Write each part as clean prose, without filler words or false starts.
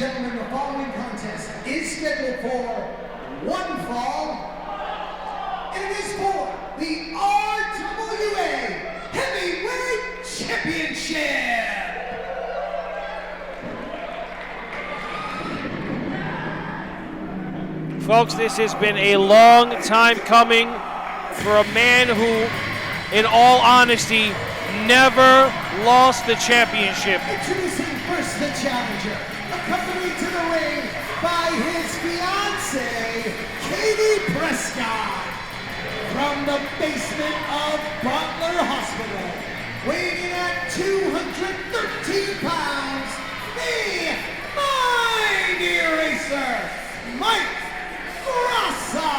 gentlemen, the following contest is scheduled for one fall, and it is for the RWA Heavyweight Championship. Folks, this has been a long time coming for a man who, in all honesty, never lost the championship. Introducing first the challenger, accompanied to the ring by his fiancée, Katey Prescott. From the basement of Butler Hospital, weighing in at 213 pounds, the Mighty Eraser, Mike Gracá.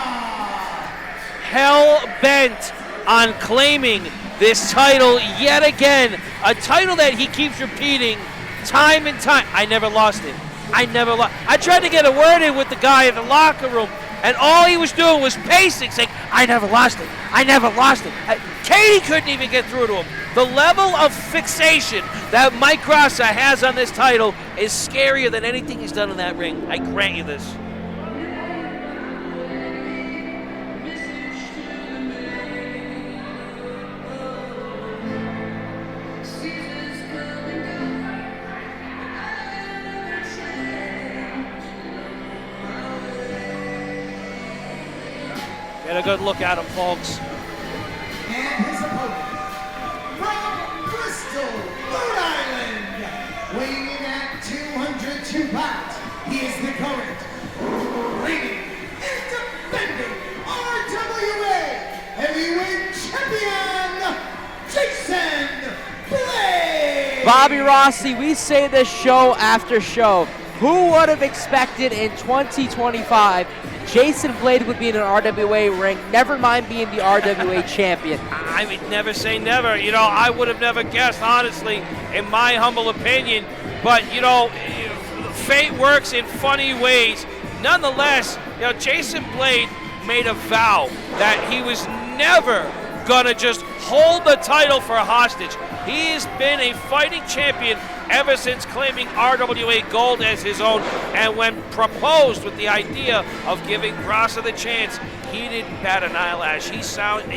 Hell-bent on claiming this title yet again, a title that he keeps repeating time and time. I never lost it. I never lost. I tried to get a word in with the guy in the locker room, and all he was doing was pacing, saying, I never lost it. I never lost it. Katey couldn't even get through to him. The level of fixation that Mike Gracá has on this title is scarier than anything he's done in that ring. I grant you this. Get a good look at him, folks. And his opponent, from Bristol, Rhode Island, weighing in at 202 pounds, he is the current reigning and defending RWA Heavyweight Champion, Jason Blade. Bobby Rossi, we say this show after show. Who would have expected in 2025 Jason Blade would be in an RWA ring, never mind being the RWA champion? I would never say never. You know, I would have never guessed, honestly, in my humble opinion. But, you know, fate works in funny ways. Nonetheless, you know, Jason Blade made a vow that he was never going to just hold the title for hostage. He has been a fighting champion ever since claiming RWA Gold as his own, and when proposed with the idea of giving Gracá the chance, he didn't bat an eyelash. He signed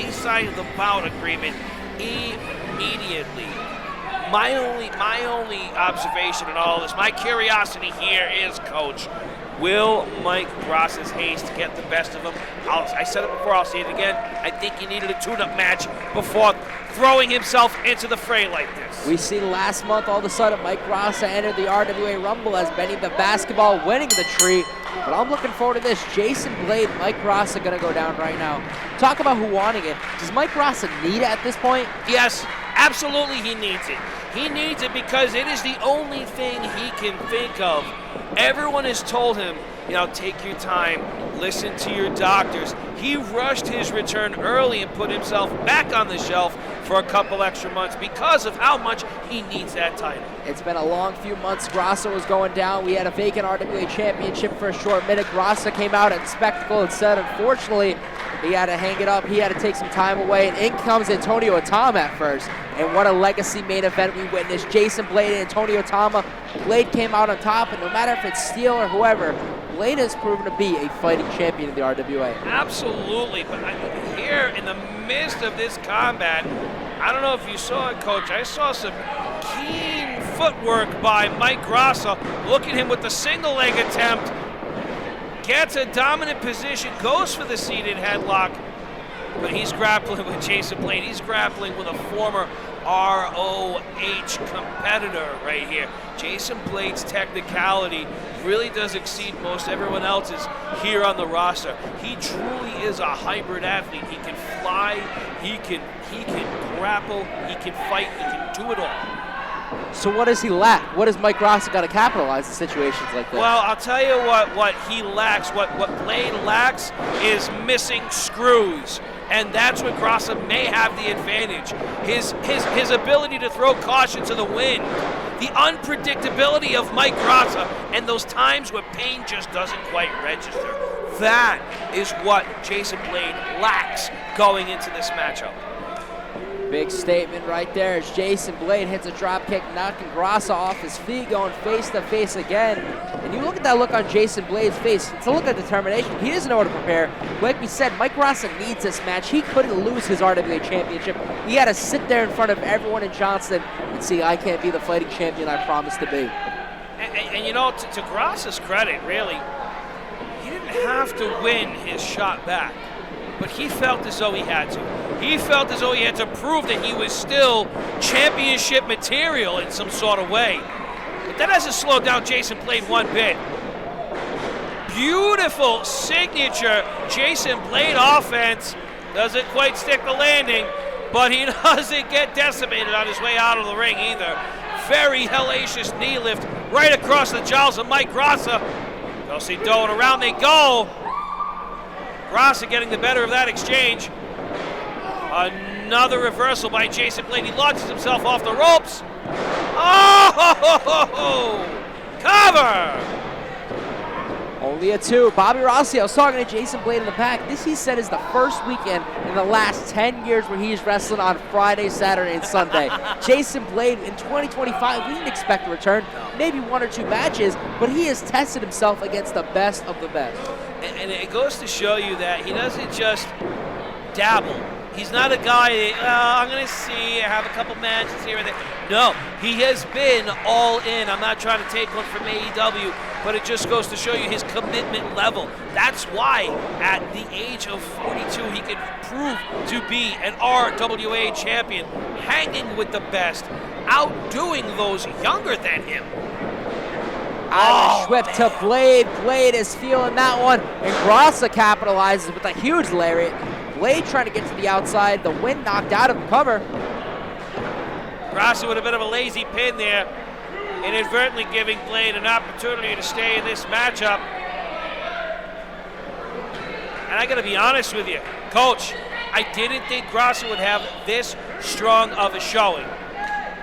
the bout agreement immediately. My only observation in all this, my curiosity here is, Coach, will Mike Gracá's haste get the best of him? I said it before, I'll say it again. I think he needed a tune-up match before throwing himself into the fray like this. We seen last month, all of a sudden, Mike Gracá entered the RWA Rumble as Benny the Basketball winning the treat. But I'm looking forward to this. Jason Blade, Mike Gracá going to go down right now. Talk about who wanting it. Does Mike Gracá need it at this point? Yes, absolutely he needs it. He needs it because it is the only thing he can think of. Everyone has told him, you know, take your time, listen to your doctors. He rushed his return early and put himself back on the shelf for a couple extra months because of how much he needs that title. It's been a long few months. Gracá was going down. We had a vacant RWA championship for a short minute. Gracá came out at Spectacle and said, unfortunately, he had to hang it up. He had to take some time away. And in comes Antonio Tama at first. And what a legacy main event we witnessed. Jason Blade and Antonio Tama. Blade came out on top, and no matter if it's Steel or whoever, Blade has proven to be a fighting champion in the RWA. Absolutely, but here in the midst of this combat, I don't know if you saw it, Coach, I saw some keen footwork by Mike Gracá. Look at him with the single leg attempt. Gets a dominant position, goes for the seated headlock, but he's grappling with Jason Blade. He's grappling with a former ROH competitor right here. Jason Blade's technicality really does exceed most everyone else's here on the roster. He truly is a hybrid athlete. He can fly, he can grapple, he can fight, he can do it all. So what does he lack? What does Mike Gracá got to capitalize in situations like this? Well, I'll tell you what he lacks, what Blade lacks is missing screws. And that's what Gracá may have the advantage. His ability to throw caution to the wind, the unpredictability of Mike Gracá, and those times where pain just doesn't quite register. That is what Jason Blade lacks going into this matchup. Big statement right there as Jason Blade hits a drop kick, knocking Gracá off his feet, going face to face again. And you look at that look on Jason Blade's face, it's a look of determination. He doesn't know how to prepare. Like we said, Mike Gracá needs this match. He couldn't lose his RWA championship. He had to sit there in front of everyone in Johnston and see, I can't be the fighting champion I promised to be. And you know, to Gracá's credit, really, he didn't have to win his shot back, but he felt as though he had to. He felt as though he had to prove that he was still championship material in some sort of way. But that hasn't slowed down Jason Blade one bit. Beautiful signature Jason Blade offense. Doesn't quite stick the landing, but he doesn't get decimated on his way out of the ring either. Very hellacious knee lift right across the jowls of Mike Gracá. Do-si-do, and around they go. Gracá getting the better of that exchange. Another reversal by Jason Blade. He launches himself off the ropes. Oh! Cover! Only a 2. Bobby Rossi, I was talking to Jason Blade in the back. This, he said, is the first weekend in the last 10 years where he's wrestling on Friday, Saturday, and Sunday. Jason Blade, in 2025, we didn't expect a return. Maybe 1 or 2 matches, but he has tested himself against the best of the best. And it goes to show you that he doesn't just dabble. He's not a guy that, I'm going to see, have a couple matches here and there. No, he has been all in. I'm not trying to take one from AEW, but it just goes to show you his commitment level. That's why at the age of 42, he can prove to be an RWA champion, hanging with the best, outdoing those younger than him. Irish whip to Blade. Blade is feeling that one, and Gracá capitalizes with a huge lariat. Blade trying to get to the outside. The wind knocked out of the cover. Gracá with a bit of a lazy pin there, inadvertently giving Blade an opportunity to stay in this matchup. And I got to be honest with you, Coach, I didn't think Gracá would have this strong of a showing.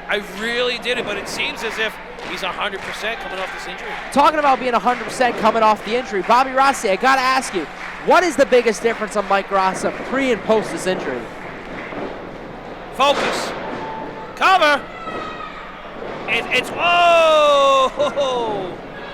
I really didn't, but it seems as if he's 100% coming off this injury. Talking about being 100% coming off the injury, Bobby Rossi, I got to ask you, what is the biggest difference on Mike Gracá pre and post this injury? Focus. Cover. It's whoa.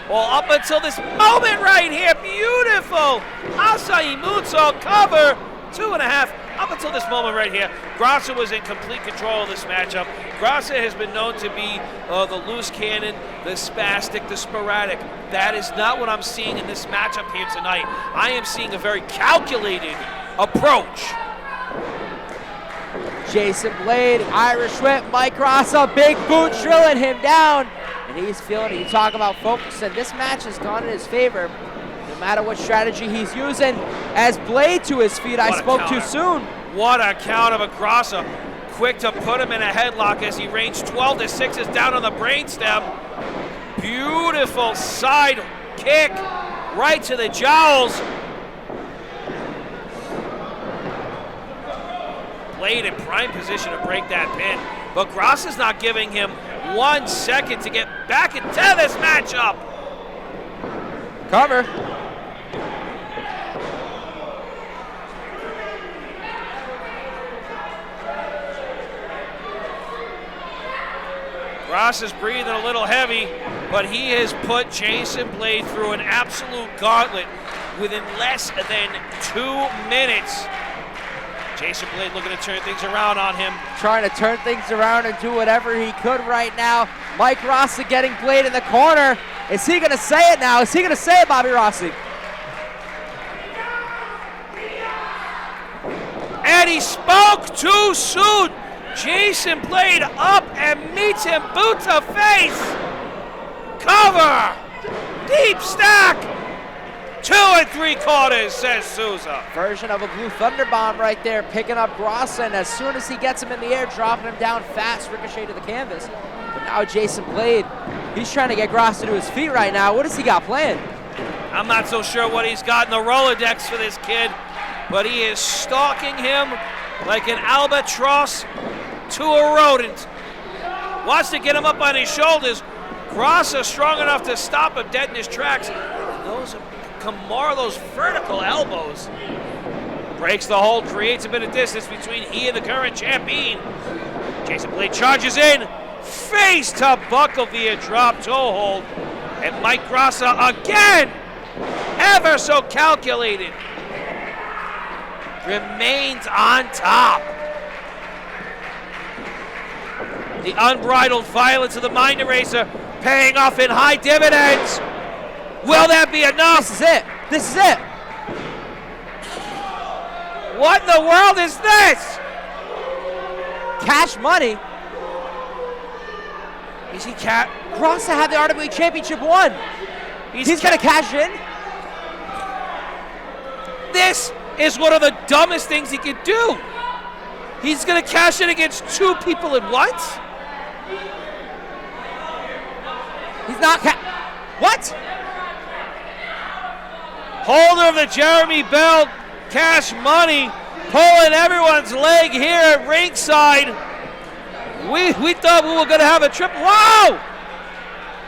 Well, up until this moment right here, beautiful. Asai Muto cover, 2.5. Up until this moment right here, Gracá was in complete control of this matchup. Gracá has been known to be the loose cannon, the spastic, the sporadic. That is not what I'm seeing in this matchup here tonight. I am seeing a very calculated approach. Jason Blade, Irish whip, Mike Gracá, big boot drilling him down. And he's feeling it. You talk about focus, and this match has gone in his favor. No matter what strategy he's using, as Blade to his feet, I spoke too soon. What a counter of Gracá. Quick to put him in a headlock as he ranged 12 to 6s down on the brainstem. Beautiful side kick right to the jowls. Blade in prime position to break that pin, but Gracá's not giving him 1 second to get back into this matchup. Cover. Gracá's breathing a little heavy, but he has put Jason Blade through an absolute gauntlet within less than 2 minutes. Jason Blade looking to turn things around on him. Trying to turn things around and do whatever he could right now. Mike Gracá getting Blade in the corner. Is he going to say it now? Is he going to say it, Bobby Rossi? And he spoke too soon. Jason Blade up and meets him boot to face. Cover. Deep stack. 2 3/4, says Souza. Version of a Blue Thunder Bomb right there, picking up Gracá, and as soon as he gets him in the air, dropping him down fast, ricochet to the canvas. But now Jason Blade, he's trying to get Gracá to his feet right now. What does he got planned? I'm not so sure what he's got in the Rolodex for this kid, but he is stalking him like an albatross to a rodent. Wants to get him up on his shoulders. Gracá strong enough to stop him dead in his tracks. And those vertical elbows. Breaks the hold, creates a bit of distance between he and the current champion. Jason Blade charges in, face to buckle via drop toe hold. And Mike Gracá again, ever so calculated, remains on top. The unbridled violence of the Mind Eraser paying off in high dividends. Will that be enough? This is it. This is it. What in the world is this? Cash money. Is he Gracá had the RWA Championship won. He's gonna cash in. This is one of the dumbest things he could do. He's gonna cash in against two people at once? He's not what? Holder of the Jeremy Bell Cash Money pulling everyone's leg here at ringside. We thought we were going to have a trip. Whoa!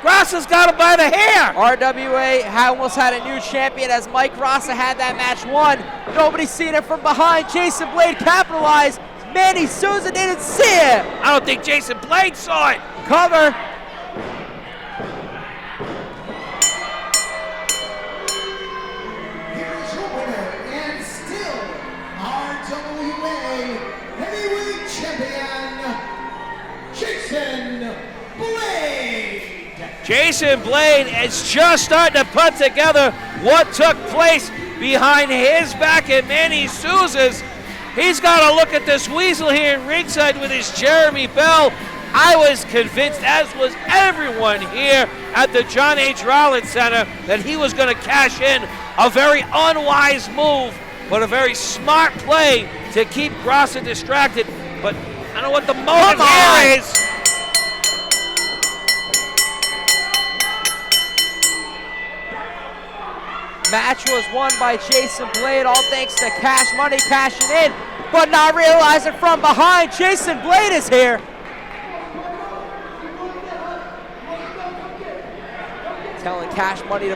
Gracá's got him by the hair. RWA almost had a new champion as Mike Gracá had that match won. Nobody's seen it from behind. Jason Blade capitalized. Manny Souza didn't see it. I don't think Jason Blade saw it. Cover. Here's your winner and still RWA Heavyweight Champion, Jason Blade. Jason Blade is just starting to put together what took place behind his back at Manny Souza's. He's got to look at this weasel here in ringside with his Jeremy Bell. I was convinced, as was everyone here at the John H. Rollins Center, that he was going to cash in. A very unwise move, but a very smart play to keep Gracá distracted. But I don't know what the motive here is. Match was won by Jason Blade, all thanks to Cash Money cashing in, but not realizing from behind, Jason Blade is here. Telling Cash Money to...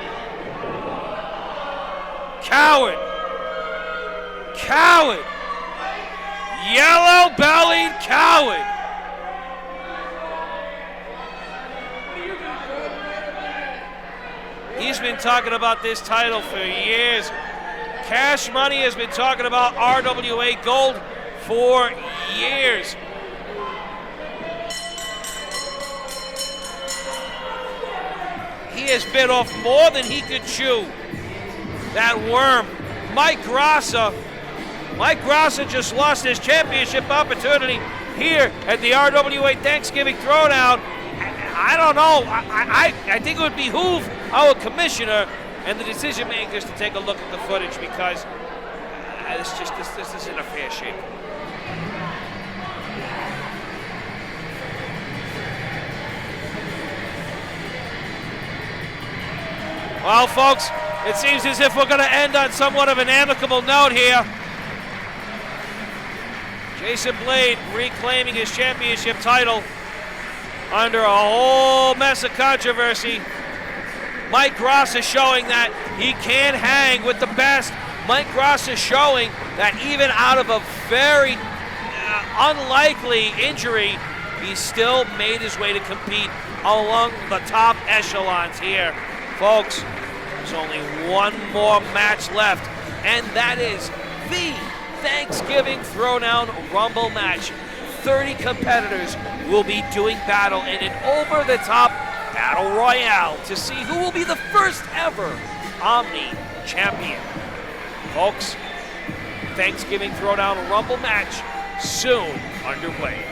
Coward. Coward. Yellow-bellied coward. He's been talking about this title for years. Cash Money has been talking about RWA Gold for years. He has bit off more than he could chew. That worm, Mike Gracá. Mike Gracá just lost his championship opportunity here at the RWA Thanksgiving Throwdown. I don't know. I think it would behoove our commissioner and the decision makers to take a look at the footage, because this isn't a fair shake. Well, folks, it seems as if we're going to end on somewhat of an amicable note here. Jason Blade reclaiming his championship title under a whole mess of controversy. Mike Gracá showing that he can hang with the best. Mike Gracá showing that even out of a very unlikely injury, he still made his way to compete along the top echelons here. Folks, there's only one more match left, and that is the Thanksgiving Throwdown Rumble match. 30 competitors will be doing battle in an over-the-top battle royale to see who will be the first ever Omni champion. Folks, Thanksgiving Throwdown Rumble match soon underway.